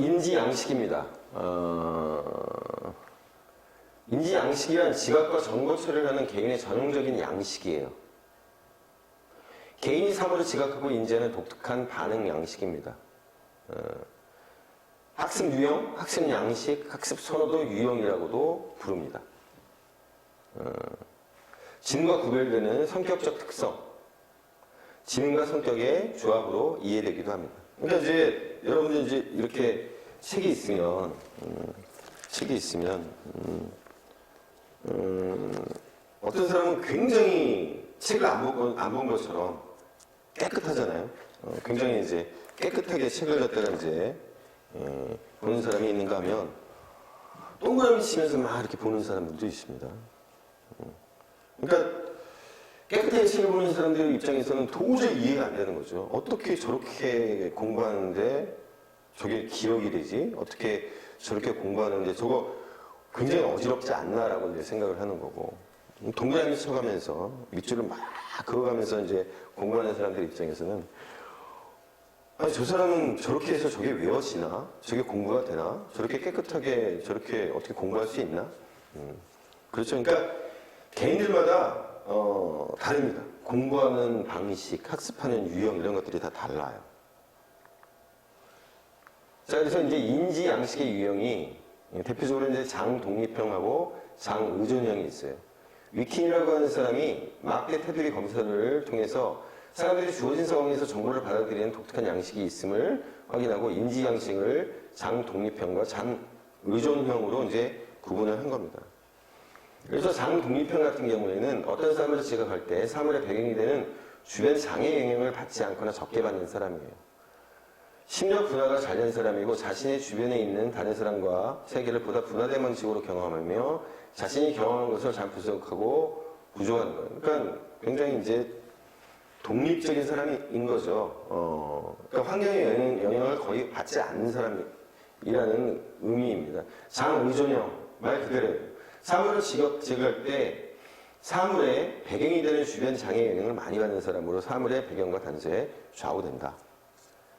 인지양식입니다. 인지양식이란 지각과 정보 처리를 하는 개인의 전형적인 양식이에요. 개인이 사물을 지각하고 인지하는 독특한 반응 양식입니다. 학습 유형, 학습 양식, 학습 선호도 유형이라고도 부릅니다. 지능과 구별되는 성격적 특성, 지능과 성격의 조합으로 이해되기도 합니다. 그러니까 이제 여러분들 이제 이렇게 책이 있으면 어떤 사람은 굉장히 책을 안 본 것처럼 깨끗하잖아요. 굉장히 이제 깨끗하게 책을 갖다가 이제 보는 사람이 있는가 하면 동그라미 치면서 막 이렇게 보는 사람들도 있습니다. 그러니까 깨끗하게 책을 보는 사람들 입장에서는 도저히 이해가 안 되는 거죠. 어떻게 저렇게 공부하는데 저게 기억이 되지? 어떻게 저렇게 공부하는데 저거 굉장히 어지럽지 않나라고 이제 생각을 하는 거고. 동그라미 쳐가면서 밑줄을 막 그어가면서 이제 공부하는 사람들 입장에서는 아니 저 사람은 저렇게 해서 저게 외워지나? 저게 공부가 되나? 저렇게 깨끗하게 저렇게 어떻게 공부할 수 있나? 그렇죠. 그러니까 개인들마다 다릅니다. 공부하는 방식, 학습하는 유형 이런 것들이 다 달라요. 자, 그래서 이제 인지 양식의 유형이 대표적으로 이제 장독립형하고 장의존형이 있어요. 위킨이라고 하는 사람이 막대 테두리 검사를 통해서 사람들이 주어진 상황에서 정보를 받아들이는 독특한 양식이 있음을 확인하고 인지 양식을 장독립형과 장의존형으로 이제 구분을 한 겁니다. 그래서 장독립형 같은 경우에는 어떤 사물을 지각할 때 사물의 배경이 되는 주변 장애 영향을 받지 않거나 적게 받는 사람이에요. 심력 분화가 잘 된 사람이고 자신의 주변에 있는 다른 사람과 세계를 보다 분화된 방식으로 경험하며 자신이 경험한 것을 잘 분석하고 부조하는 거예요. 그러니까 굉장히 이제 독립적인 사람인 거죠. 그러니까 환경의 영향을 거의 받지 않는 사람이라는 의미입니다. 장의존형, 말 그대로예요. 사물을 지각할 때 사물의 배경이 되는 주변 장애 영향을 많이 받는 사람으로 사물의 배경과 단서에 좌우된다.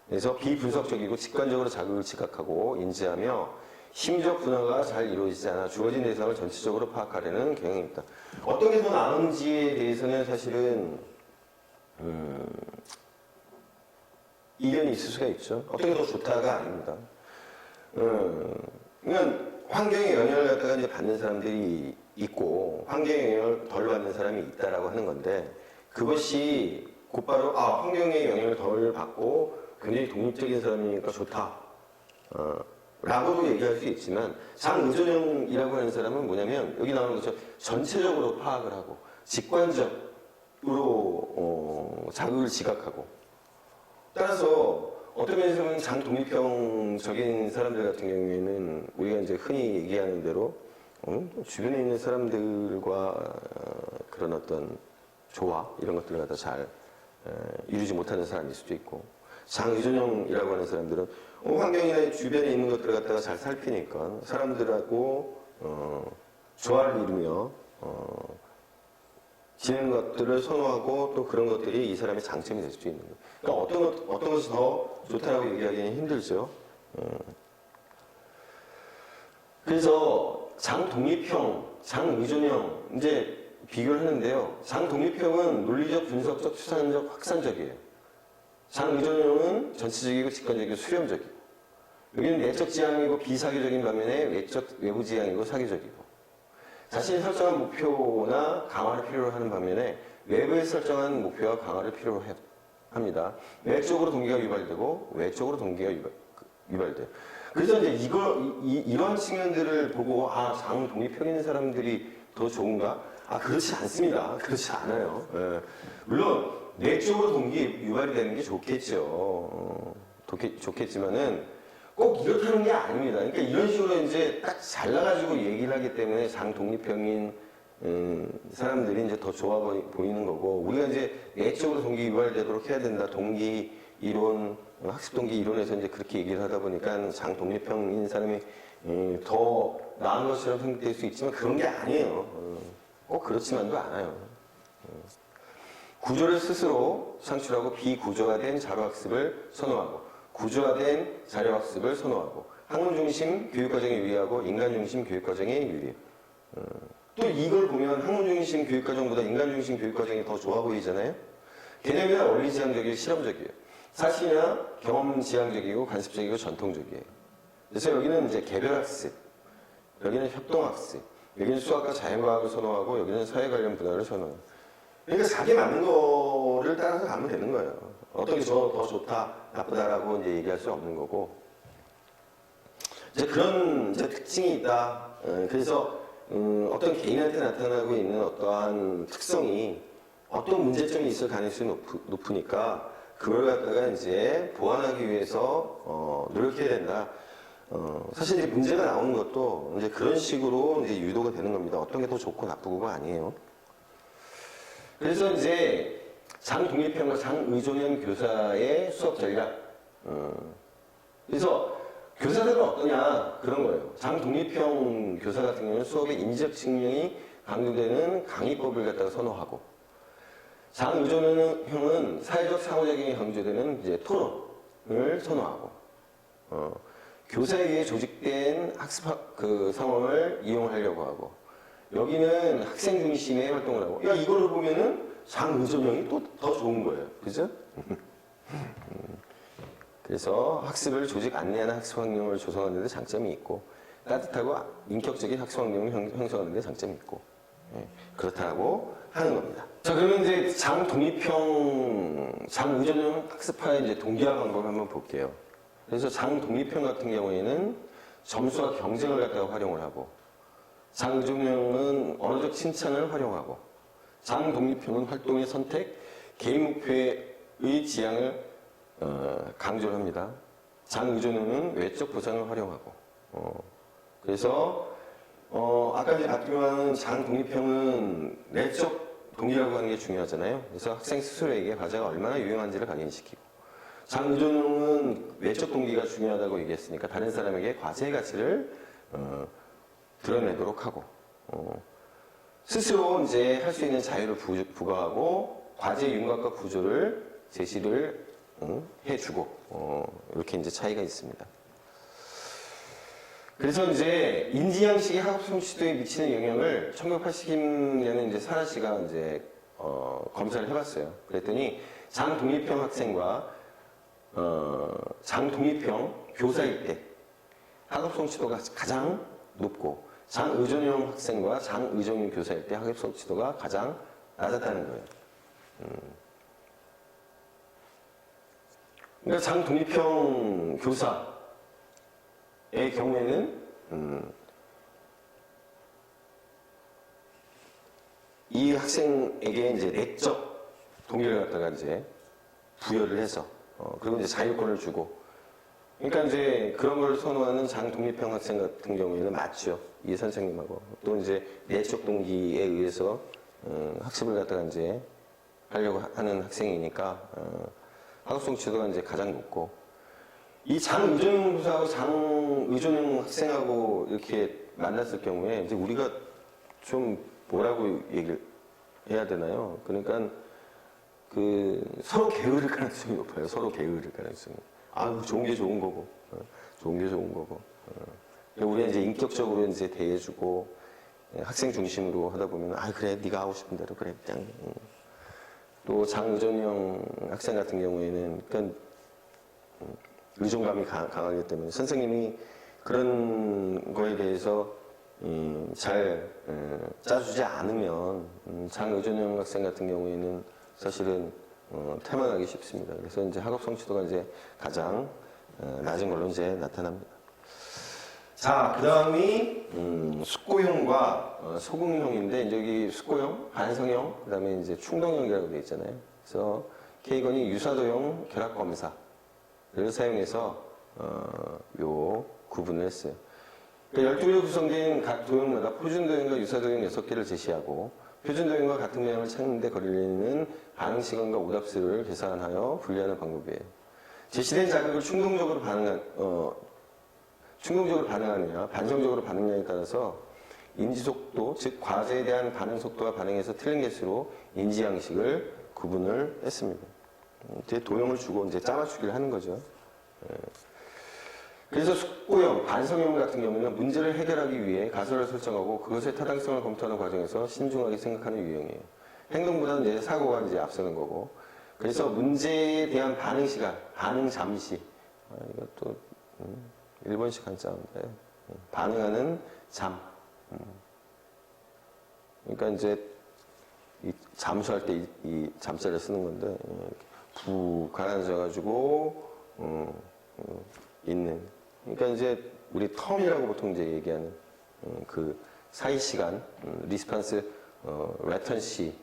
그래서 비분석적이고 직관적으로 자극을 지각하고 인지하며 심적 분화가 잘 이루어지지 않아 주어진 대상을 전체적으로 파악하려는 경향입니다. 어떤 게 더 나은지에 대해서는 사실은 이견이 있을 수가 있죠. 어떤 게 더 좋다가 아닙니다. 그러니까 환경의 영향을 갖다가 이제 받는 사람들이 있고 환경의 영향을 덜 받는 사람이 있다라고 하는 건데 그것이 곧바로 환경의 영향을 덜 받고 굉장히 독립적인 사람이니까 좋다 라고도 얘기할 수 있지만 장의존형이라고 하는 사람은 뭐냐면 여기 나오는 것처럼 전체적으로 파악을 하고 직관적으로 자극을 지각하고 따라서 어떤 면에서 보면 장독립형적인 사람들 같은 경우에는 우리가 이제 흔히 얘기하는 대로 주변에 있는 사람들과 그런 어떤 조화 이런 것들을 갖다 잘 이루지 못하는 사람일 수도 있고 장의존형이라고 하는 사람들은 환경이나 주변에 있는 것들을 갖다가 잘 살피니까 사람들하고 조화를 이루며 지내는 것들을 선호하고 또 그런 것들이 이 사람의 장점이 될 수도 있는 거예요. 그러니까 어떤 것이 더 좋다라고 얘기하기는 힘들죠. 그래서 장독립형, 장의존형 이제 비교를 하는데요. 장독립형은 논리적, 분석적, 추상적, 확산적이에요. 장의존형은 전체적이고 직관적이고 수렴적이고 여기는 내적 지향이고 비사교적인 반면에 외부 지향이고 사교적이고 자신이 설정한 목표나 강화를 필요로 하는 반면에 외부에 설정한 목표와 강화를 필요로 합니다. 내적으로 동기가 유발되고 외적으로 동기가 유발돼요. 그래서 이제 이런 측면들을 보고 장독립형인 사람들이 더 좋은가? 그렇지 않습니다. 그렇지 않아요. 예. 물론 내적으로 동기 유발이 되는 게 좋겠죠. 좋겠지만은 꼭 이렇다는 게 아닙니다. 그러니까 이런 식으로 이제 딱 잘라가지고 얘기를 하기 때문에 장독립형인 사람들이 이제 더 좋아 보이는 거고 우리가 이제 내적으로 동기 유발되도록 해야 된다. 동기 이론, 학습 동기 이론에서 이제 그렇게 얘기를 하다 보니까 장독립형인 사람이 더 나은 것처럼 생각될 수 있지만 그런 게 아니에요. 꼭 그렇지만도 않아요. 구조를 스스로 창출하고 비구조화된 자료학습을 선호하고 구조화된 자료학습을 선호하고 학문 중심 교육과정에 유리하고 인간 중심 교육과정에 유리해요. 또 이걸 보면 학문 중심 교육과정보다 인간 중심 교육과정이 더 좋아 보이잖아요. 개념이나 원리 지향적이고 실험적이에요. 사실이나 경험 지향적이고 관습적이고 전통적이에요. 그래서 여기는 이제 개별학습, 여기는 협동학습, 여기는 수학과 자연과학을 선호하고 여기는 사회 관련 분야를 선호해요. 그러니까 자기 맞는 거를 따라서 가면 되는 거예요. 어떤 게 더 좋다, 나쁘다라고 이제 얘기할 수 없는 거고. 이제 그런 이제 특징이 있다. 그래서 어떤 개인한테 나타나고 있는 어떠한 특성이 어떤 문제점이 있을 가능성이 높으니까 그걸 갖다가 이제 보완하기 위해서 노력해야 된다. 사실 이제 문제가 나오는 것도 이제 그런 식으로 이제 유도가 되는 겁니다. 어떤 게 더 좋고 나쁘고가 아니에요. 그래서 이제 장독립형과 장의존형 교사의 수업 전략. 그래서 교사들은 어떠냐 그런 거예요. 장독립형 교사 같은 경우는 수업의 인지적 측면이 강조되는 강의법을 갖다가 선호하고, 장의존형은 사회적 상호작용이 강조되는 이제 토론을 선호하고, 교사에 의해 조직된 학습 상황을 이용하려고 하고, 여기는 학생 중심의 활동을 하고, 야 이걸로 보면은 장의존형이 또 더 좋은 거예요, 그죠? 그래서 학습을 조직 안내하는 학습 환경을 조성하는 데 장점이 있고, 따뜻하고 인격적인 학습 환경을 형성하는 데 장점이 있고, 그렇다고 하는 겁니다. 자, 그러면 이제 장독립형, 장의존형 학습파의 이제 동기화 방법을 한번 볼게요. 그래서 장독립형 같은 경우에는 점수와 경쟁을 갖다가 활용을 하고, 장의존형은 언어적 칭찬을 활용하고, 장독립형은 활동의 선택, 개인 목표의 지향을 강조를 합니다. 장의존형은 외적 보상을 활용하고, 그래서 아까 이제 봤지만 장독립형은 내적 동기라고 하는 게 중요하잖아요. 그래서 학생 스스로에게 과제가 얼마나 유용한지를 각인시키고, 장의존형은 외적 동기가 중요하다고 얘기했으니까 다른 사람에게 과제의 가치를 드러내도록 하고, 스스로 이제 할 수 있는 자유를 부과하고 과제의 윤곽과 구조를 제시를 해주고, 이렇게 이제 차이가 있습니다. 그래서 이제 인지양식이 학업 성취도에 미치는 영향을 1980년에 이제 사라 씨가 이제 검사를 해봤어요. 그랬더니 장독립형 학생과 장독립형 교사일 때 학업 성취도가 가장 높고, 장의존형 학생과 장의존형 교사일 때 학업 성취도가 가장 낮았다는 거예요. 그러니까 장독립형 교사의 경우에는 이 학생에게 이제 내적 동기를 갖다가 이제 부여를 해서 그리고 이제 자율권을 주고, 그러니까 이제 그런 걸 선호하는 장독립형 학생 같은 경우에는 맞죠. 이 선생님하고 또 이제 내적 동기에 의해서 학습을 갖다가 이제 하려고 하는 학생이니까 학업 성취도가 이제 가장 높고, 이 장의존형 교사하고 장의존형 학생하고 이렇게 만났을 경우에 이제 우리가 좀 뭐라고 얘기를 해야 되나요? 그러니까 서로 게으를 가능성이 높아요. 서로 게으를 가능성이. 좋은 게 좋은 거고, 좋은 게 좋은 거고. 우리가 이제 인격적으로 이제 대해주고 학생 중심으로 하다 보면 그래 네가 하고 싶은 대로 그래 그냥. 또 장의존형 학생 같은 경우에는 그러니까 의존감이 강하기 때문에 선생님이 그런 거에 대해서 잘 짜주지 않으면 장의존형 학생 같은 경우에는 사실은 태만하기 쉽습니다. 그래서 이제 학업 성취도가 이제 가장 낮은 걸로 이제 나타납니다. 자, 그 다음이 숙고형과 소극형인데, 이제 여기 숙고형, 반성형, 그 다음에 이제 충동형이라고 되어 있잖아요. 그래서 K건이 유사도형 결합 검사를 사용해서 요 구분을 했어요. 그러니까 12개로 구성된 각 도형마다 표준도형과 유사도형 6개를 제시하고, 표준도형과 같은 모양을 찾는 데 걸리는 반응 시간과 오답수를 계산하여 분리하는 방법이에요. 제시된 자극을 충동적으로 반응하느냐, 반성적으로 반응하느냐에 따라서 인지속도, 즉 과제에 대한 반응 속도와 반응에서 틀린 개수로 인지 양식을 구분을 했습니다. 이제 도형을 주고 이제 짜맞추기를 하는 거죠. 그래서 숙고형, 반성형 같은 경우는 문제를 해결하기 위해 가설을 설정하고 그것의 타당성을 검토하는 과정에서 신중하게 생각하는 유형이에요. 행동보다는 이제 사고가 이제 앞서는 거고. 그래서 문제에 대한 반응 시간, 반응 잠시. 이것도 일본식 한자인데 반응하는 잠. 그러니까 이제 이 잠수할 때 이 잠자를 쓰는 건데 푹 가라앉아가지고 있는. 그러니까 이제 우리 텀이라고 보통 이제 얘기하는 그 사이 시간, 리스판스 레턴시의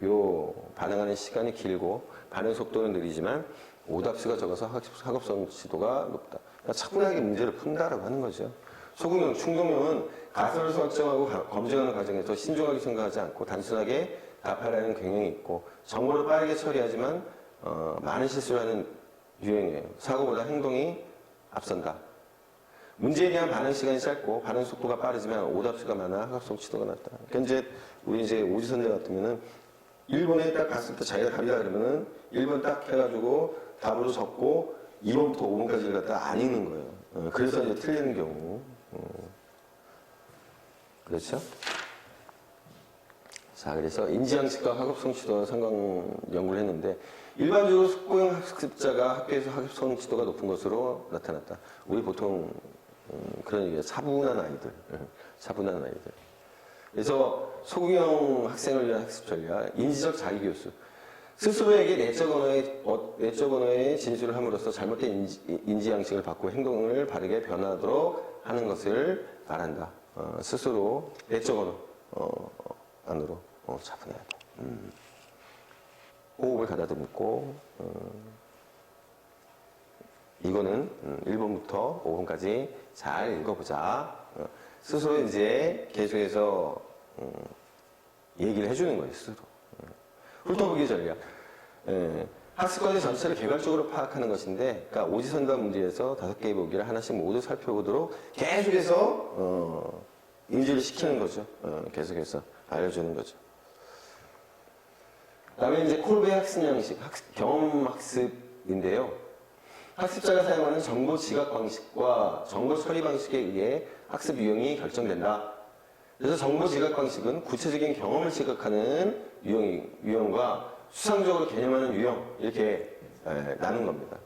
요 반응하는 시간이 길고 반응 속도는 느리지만 오답수가 적어서 학업성 지도가 높다. 그러니까 차분하게 문제를 푼다라고 하는 거죠. 소극형, 충동형은 가설을 설정하고 검증하는 과정에서 신중하게 생각하지 않고 단순하게 답하려는 경향이 있고 정보를 빠르게 처리하지만 많은 실수를 하는 유형이에요. 사고보다 행동이 앞선다. 문제에 대한 반응 시간이 짧고 반응 속도가 빠르지만 오답수가 많아 학업성 지도가 낮다. 그러니까 이제 우리 이제 오지선대 같으면은 1번에 딱 갔을 때 자기가 답이다 그러면은 1번 딱 해가지고 답으로 적고 2번부터 5번까지를 갖다 안 읽는 거예요. 그래서 이제 틀리는 경우. 그렇죠? 자, 그래서 인지양식과 학업성 지도와 상관 연구를 했는데 일반적으로 숙고형 학습자가 학교에서 학업성 지도가 높은 것으로 나타났다. 우리 보통 그런 얘기예요. 차분한 아이들. 차분한 아이들. 그래서 소극형 학생을 위한 학습 전략, 인지적 자기교수. 스스로에게 내적 언어의 진술을 함으로써 잘못된 인지 양식을 바꾸고 행동을 바르게 변화하도록 하는 것을 말한다. 스스로 내적 언어 안으로 차분해야 돼. 호흡을 가다듬고 이거는 1번부터 5번까지 잘 읽어보자. 스스로 이제 계속해서 얘기를 해주는 거예요. 스스로. 훑어보기 전략. 학습 과제 전체를 개괄적으로 파악하는 것인데, 그러니까 오지선다 문제에서 5개의 보기를 하나씩 모두 살펴보도록 계속해서 인지를 시키는 거죠. 계속해서 알려주는 거죠. 그다음에 이제 콜베 학습 양식, 경험 학습인데요. 학습자가 사용하는 정보 지각 방식과 정보 처리 방식에 의해 학습 유형이 결정된다. 그래서 정보 지각 방식은 구체적인 경험을 지각하는 유형과 수상적으로 개념하는 유형 이렇게 나눈 겁니다.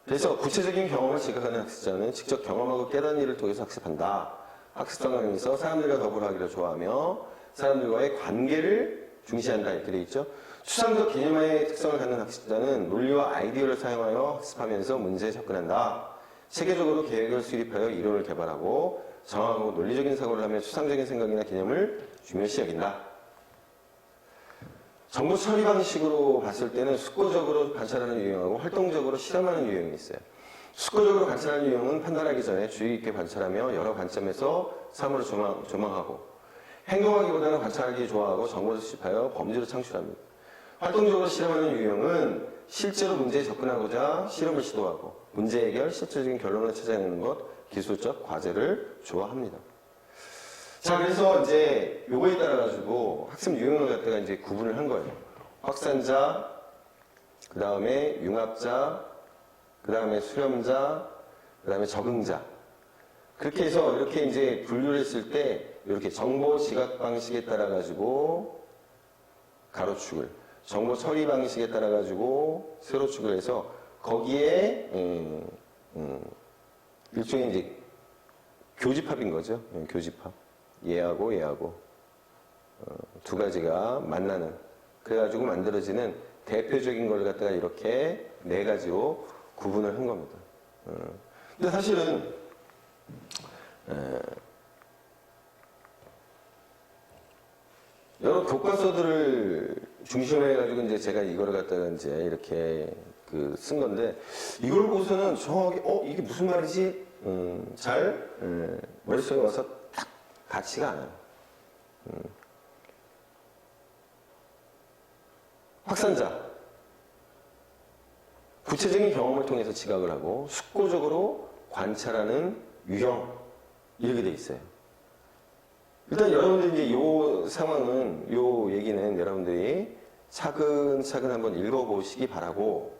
그래서 구체적인 경험을 지각하는 학습자는 직접 경험하고 깨닫는 일을 통해서 학습한다. 학습 상황에서 사람들과 더불어 하기를 좋아하며 사람들과의 관계를 중시한다 이렇게 돼 있죠. 수상적 개념의 특성을 갖는 학습자는 논리와 아이디어를 사용하여 학습하면서 문제에 접근한다. 체계적으로 계획을 수립하여 이론을 개발하고 정하고 논리적인 사고를 하며 추상적인 생각이나 개념을 중요시 여긴다. 정보 처리 방식으로 봤을 때는 숙고적으로 관찰하는 유형하고 활동적으로 실험하는 유형이 있어요. 숙고적으로 관찰하는 유형은 판단하기 전에 주의 깊게 관찰하며 여러 관점에서 사물을 조망하고 행동하기보다는 관찰하기 좋아하고 정보를 수집하여 범죄를 창출합니다. 활동적으로 실험하는 유형은 실제로 문제에 접근하고자 실험을 시도하고 문제 해결, 실질적인 결론을 찾아내는 것, 기술적 과제를 좋아합니다. 자, 그래서 이제 요거에 따라 가지고 학습 유형을 갖다가 이제 구분을 한 거예요. 확산자, 그 다음에 융합자, 그 다음에 수렴자, 그 다음에 적응자. 그렇게 해서 이렇게 이제 분류를 했을 때 이렇게 정보 지각 방식에 따라 가지고 가로축을, 정보 처리 방식에 따라 가지고 세로축을 해서 거기에 일종의 이제 교집합인 거죠. 교집합. 얘하고 두 가지가 만나는, 그래가지고 만들어지는 대표적인 걸 갖다가 이렇게 4가지로 구분을 한 겁니다. 근데 사실은 여러 교과서들을 중심으로 해가지고 이제 제가 이거를 갖다가 이제 이렇게 쓴 건데 이걸 보고서는 정확하게 이게 무슨 말이지? 잘 머릿속에 와서 딱 닿지가 않아요. 확산자. 구체적인 경험을 통해서 지각을 하고 숙고적으로 관찰하는 유형 이렇게 돼 있어요. 일단 여러분들 이제 요 상황은, 요 얘기는 여러분들이 차근차근 한번 읽어보시기 바라고,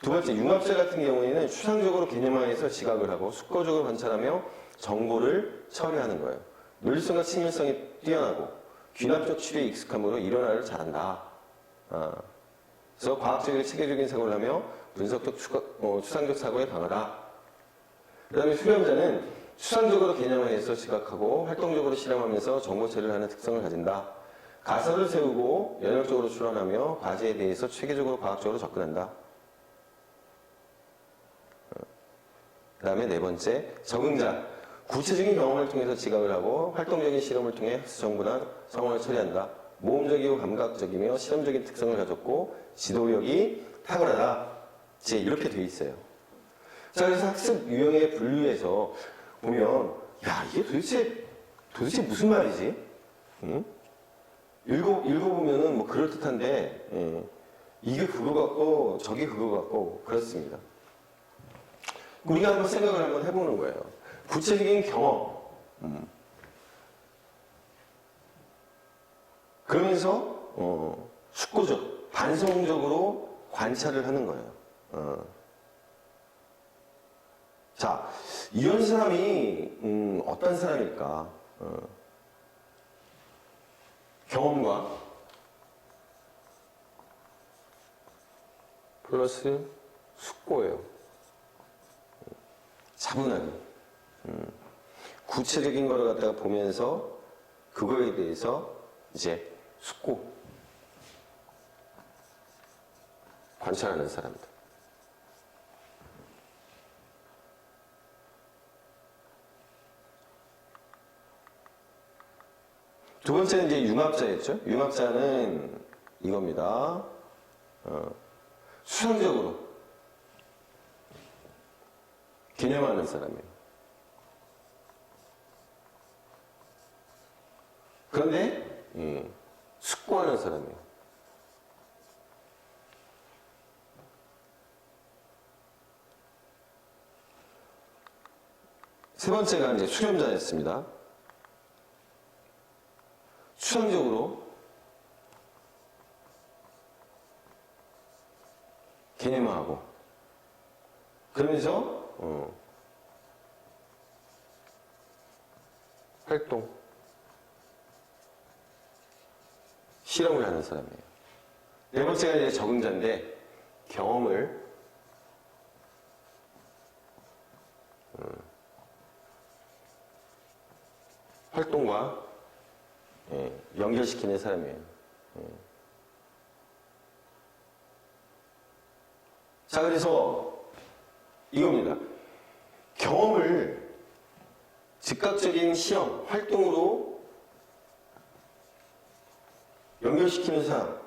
두 번째, 융합자 같은 경우에는 추상적으로 개념화해서 지각을 하고 숙고적으로 관찰하며 정보를 처리하는 거예요. 논리성과 친밀성이 뛰어나고 귀납적 추리에 익숙함으로 이론화를 잘한다. 그래서 과학적이고 체계적인 사고를 하며 분석적 추상적 사고에 강하다. 그 다음에 수렴자는 추상적으로 개념화해서 지각하고 활동적으로 실험하면서 정보 처리를 하는 특성을 가진다. 가설을 세우고 연역적으로 추론하며 과제에 대해서 체계적으로 과학적으로 접근한다. 그 다음에 네 번째, 적응자. 구체적인 경험을 통해서 지각을 하고 활동적인 실험을 통해 학습 정보나 상황을 처리한다. 모험적이고 감각적이며 실험적인 특성을 가졌고 지도력이 탁월하다. 이제 이렇게 돼 있어요. 자, 그래서 학습 유형의 분류에서 보면, 야, 이게 도대체 무슨 말이지? 응? 읽어보면은 뭐 그럴듯한데, 이게 그거 같고, 저게 그거 같고, 그렇습니다. 우리가 한번 생각을 한번 해보는 거예요. 구체적인 경험. 그러면서, 숙고적, 반성적으로 관찰을 하는 거예요. 자, 이런 사람이, 어떤 사람일까? 경험과 플러스 숙고예요. 차분하게. 구체적인 거를 갖다가 보면서 그거에 대해서 이제 숙고. 관찰하는 사람들. 두 번째는 이제 융합자였죠. 융합자는 이겁니다. 수상적으로 개념하는 사람이에요. 그런데 숙고하는 사람이에요. 세 번째가 이제 수렴자였습니다. 추상적으로 개념화하고 그러면서 활동, 실험을 하는 사람이에요. 네 번째가 이제 적응자인데 경험을 활동과 연결시키는 사람이에요. 자, 그래서 이겁니다. 경험을 즉각적인 시험, 활동으로 연결시키는 사람.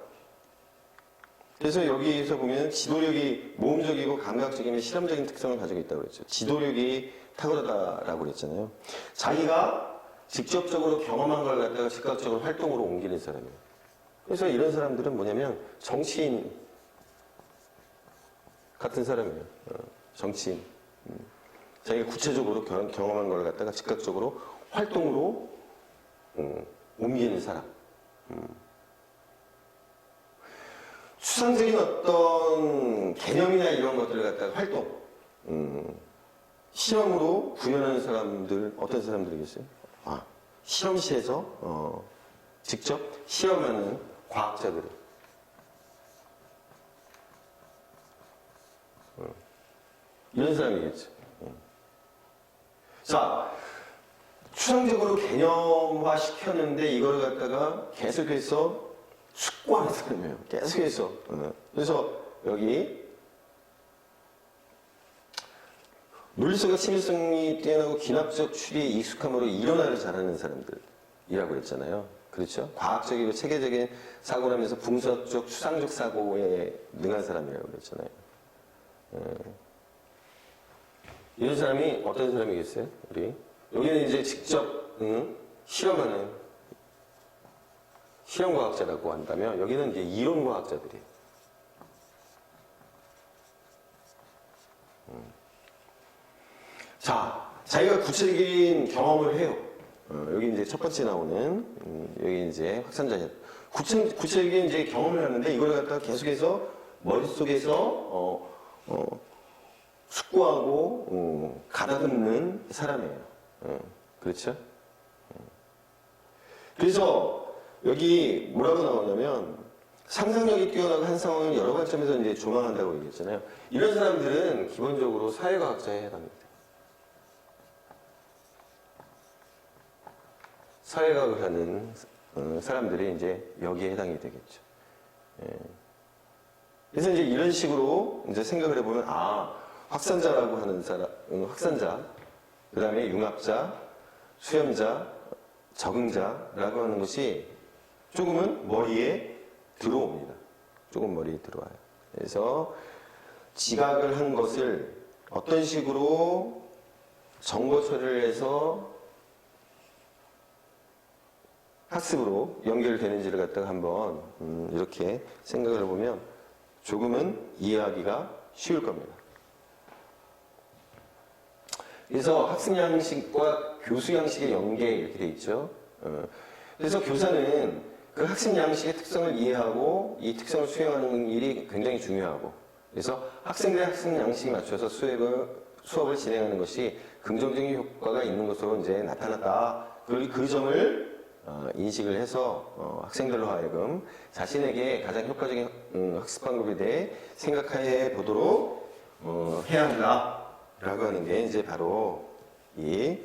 그래서 여기에서 보면 지도력이 모험적이고 감각적이며 실험적인 특성을 가지고 있다고 그랬죠. 지도력이 탁월하다라고 그랬잖아요. 자기가 직접적으로 경험한 걸 갖다가 즉각적으로 활동으로 옮기는 사람이에요. 그래서 이런 사람들은 뭐냐면 정치인 같은 사람이에요. 정치인. 자기가 구체적으로 경험한 걸 갖다가 즉각적으로 활동으로 옮기는 사람. 추상적인 어떤 개념이나 이런 것들을 갖다가 활동, 실험으로 구현하는 사람들, 어떤 사람들이겠어요? 실험실에서 직접 실험하는 과학자들. 이런 사람이겠죠. 자, 추상적으로 개념화 시켰는데 이걸 갖다가 계속해서 숙고하는 사람이에요. 계속해서. 그래서 여기 논리성과 친밀성이 뛰어나고 귀납적 추리에 익숙함으로 이론화를 잘하는 사람들이라고 그랬잖아요. 그렇죠? 과학적이고 체계적인 사고를 하면서 분석적, 추상적 사고에 능한 사람이라고 그랬잖아요. 이런 사람이 어떤 사람이겠어요? 우리 여기는 이제 직접 실험하는 실험과학자라고 한다면 여기는 이제 이론과학자들이에요. 자, 자기가 구체적인 경험을 해요. 여기 이제 첫 번째 나오는, 여기 이제 확산자예요. 구체적인 이제 경험을 하는데 이걸 갖다가 계속해서 머릿속에서, 숙고하고 가다듬는 사람이에요. 그렇죠? 그래서 여기 뭐라고 나오냐면 상상력이 뛰어나고 한 상황을 여러 관점에서 이제 조망한다고 얘기했잖아요. 이런 사람들은 기본적으로 사회과학자에 해당합니다. 사회과학을 하는 사람들이 이제 여기에 해당이 되겠죠. 그래서 이제 이런 식으로 이제 생각을 해보면, 확산자라고 하는 사람, 확산자, 그 다음에 융합자, 수렴자, 적응자라고 하는 것이 조금은 머리에 들어옵니다. 조금 머리에 들어와요. 그래서 지각을 한 것을 어떤 식으로 정보 처리를 해서 학습으로 연결되는지를 갖다가 한번 이렇게 생각을 해보면 조금은 이해하기가 쉬울 겁니다. 그래서 학습 양식과 교수 양식의 연계 이렇게 돼 있죠. 그래서 교사는 그 학습 양식의 특성을 이해하고 이 특성을 수행하는 일이 굉장히 중요하고, 그래서 학생들의 학습 양식에 맞춰서 수업을 진행하는 것이 긍정적인 효과가 있는 것으로 이제 나타났다. 그리고 그 점을 인식을 해서 학생들로 하여금 자신에게 가장 효과적인 학습 방법에 대해 생각해 보도록 해야 한다라고 하는 게 이제 바로 이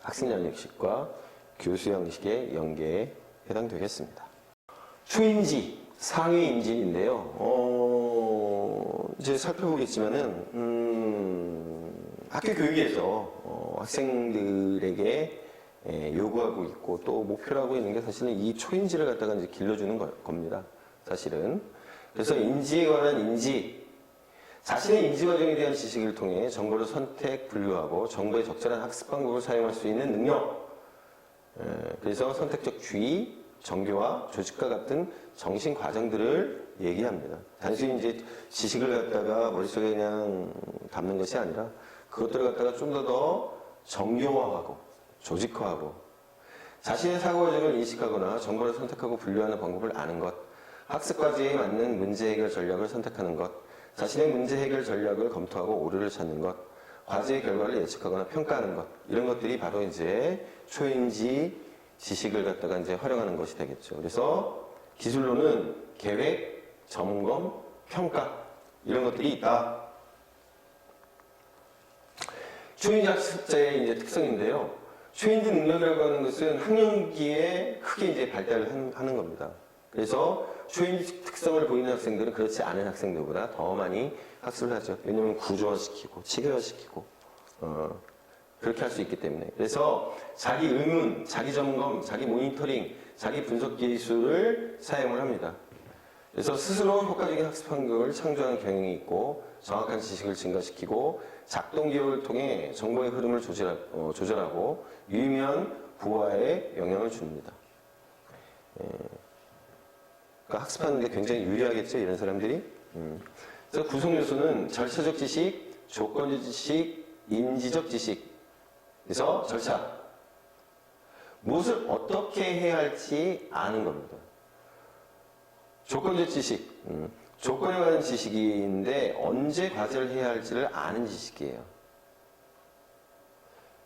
학습 양식과 교수 양식의 연계에 해당되겠습니다. 초인지, 상위 인지인데요. 이제 살펴보겠지만은 학교 교육에서 학생들에게 요구하고 있고 또 목표로 하고 있는 게 사실은 이 초인지를 갖다가 이제 길러주는 겁니다. 사실은. 그래서 인지에 관한 인지, 자신의 인지 과정에 대한 지식을 통해 정보를 선택, 분류하고 정보의 적절한 학습 방법을 사용할 수 있는 능력. 그래서 선택적 주의, 정교와 조직과 같은 정신 과정들을 얘기합니다. 단순히 이제 지식을 갖다가 머릿속에 그냥 담는 것이 아니라 그것들을 갖다가 좀 더 정교화하고 조직화하고 자신의 사고 과정을 인식하거나 정보를 선택하고 분류하는 방법을 아는 것, 학습 과제에 맞는 문제 해결 전략을 선택하는 것, 자신의 문제 해결 전략을 검토하고 오류를 찾는 것, 과제의 결과를 예측하거나 평가하는 것, 이런 것들이 바로 이제 초인지 지식을 갖다가 이제 활용하는 것이 되겠죠. 그래서 기술로는 계획, 점검, 평가 이런 것들이 있다. 초인지 학습자의 이제 특성인데요. 초인지 능력이라고 하는 것은 학령기에 크게 이제 발달을 하는 겁니다. 그래서 초인지 특성을 보이는 학생들은 그렇지 않은 학생들보다 더 많이 학습을 하죠. 왜냐하면 구조화시키고 체계화시키고 그렇게 할 수 있기 때문에. 그래서 자기 의문, 자기 점검, 자기 모니터링, 자기 분석 기술을 사용을 합니다. 그래서 스스로 효과적인 학습 환경을 창조하는 경향이 있고 정확한 지식을 증가시키고 작동 기호를 통해 정보의 흐름을 조절하고 유의미한 부하에 영향을 줍니다. 그러니까 학습하는 데 굉장히 유리하겠죠, 이런 사람들이. 그래서 구성 요소는 절차적 지식, 조건적 지식, 인지적 지식. 그래서 절차. 무엇을 어떻게 해야 할지 아는 겁니다. 조건적 지식. 조건에 관한 지식인데 언제 과제를 해야 할지를 아는 지식이에요.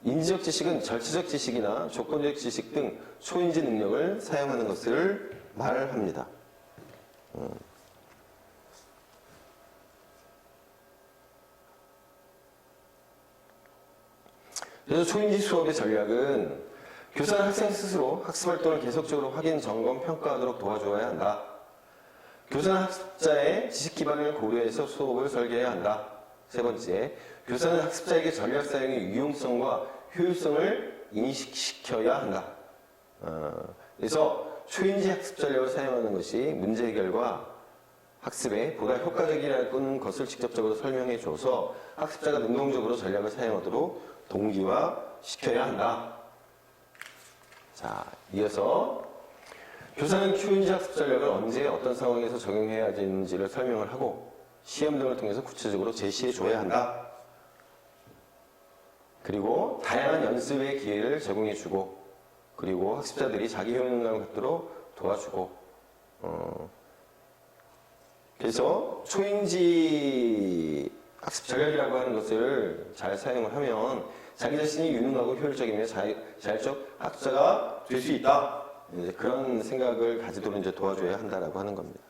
인지적 지식은 절차적 지식이나 조건적 지식 등 초인지 능력을 사용하는 것을 말합니다. 그래서 초인지 수업의 전략은 교사는 학생 스스로 학습 활동을 계속적으로 확인, 점검, 평가하도록 도와줘야 한다. 교사는 학습자의 지식 기반을 고려해서 수업을 설계해야 한다. 세 번째, 교사는 학습자에게 전략 사용의 유용성과 효율성을 인식시켜야 한다. 그래서 초인지 학습 전략을 사용하는 것이 문제 해결과 학습에 보다 효과적이라는 것을 직접적으로 설명해 줘서 학습자가 능동적으로 전략을 사용하도록 동기화시켜야 한다. 자, 이어서 교사는 초인지 학습 전략을 언제 어떤 상황에서 적용해야 되는지를 설명을 하고 시험 등을 통해서 구체적으로 제시해 줘야 한다. 그리고 다양한 연습의 기회를 제공해 주고 그리고 학습자들이 자기 효능감을 갖도록 도와주고 그래서 초인지 학습 전략이라고 하는 것을 잘 사용을 하면 자기 자신이 유능하고 효율적이며 자율적 학자가 될 수 있다. 이제 그런 생각을 가지도록 이제 도와줘야 한다라고 하는 겁니다.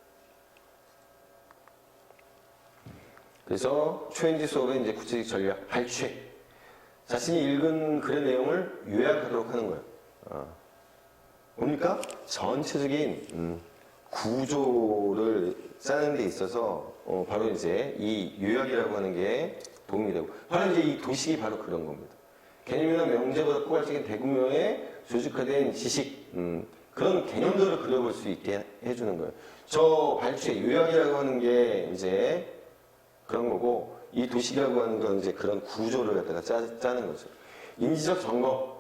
그래서 초인지 수업의 이제 구체적 전략, 발췌. 자신이 읽은 글의 내용을 요약하도록 하는 거예요. 뭡니까? 전체적인 구조를 짜는 데 있어서 바로 이제 이 요약이라고 하는 게 도움이 되고, 바로 이제 이 도식이 바로 그런 겁니다. 개념이나 명제보다 포괄적인 대구명의 조직화된 지식, 그런 개념들을 그려볼 수 있게 해주는 거예요. 저 발췌, 요약이라고 하는 게 이제 그런 거고, 이 도식이라고 하는 건 이제 그런 구조를 갖다가 짜는 거죠. 인지적 점검,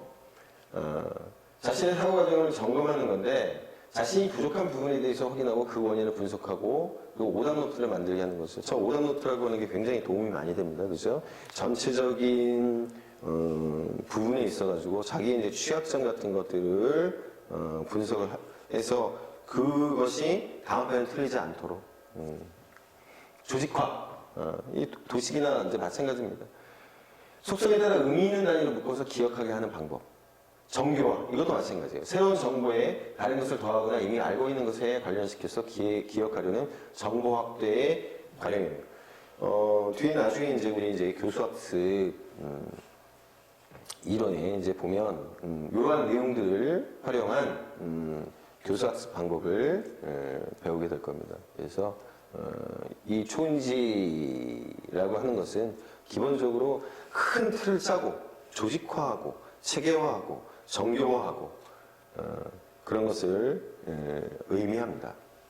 자신의 사고 과정을 점검하는 건데, 자신이 부족한 부분에 대해서 확인하고 그 원인을 분석하고, 그리고 오답 노트를 만들게 하는 거죠. 저 오답 노트라고 하는 게 굉장히 도움이 많이 됩니다. 그죠? 전체적인 부분에 있어가지고 자기의 이제 취약점 같은 것들을 분석을 해서 그것이 다음 편에 틀리지 않도록 조직화, 이 도식이나 이제 마찬가지입니다. 속성에 따라 의미 있는 단위로 묶어서 기억하게 하는 방법. 정교화, 이것도 마찬가지예요. 새로운 정보에 다른 것을 더하거나 이미 알고 있는 것에 관련시켜서 기억하려는 정보 확대의 관행이에요. 뒤에 나중에 이제 우리 이제 교수학습 이론에 이제 보면 이러한 내용들을 활용한 교수학습 방법을 배우게 될 겁니다. 그래서 이 초인지라고 하는 것은 기본적으로 큰 틀을 짜고 조직화하고 체계화하고 정교화하고 그런 것을 의미합니다.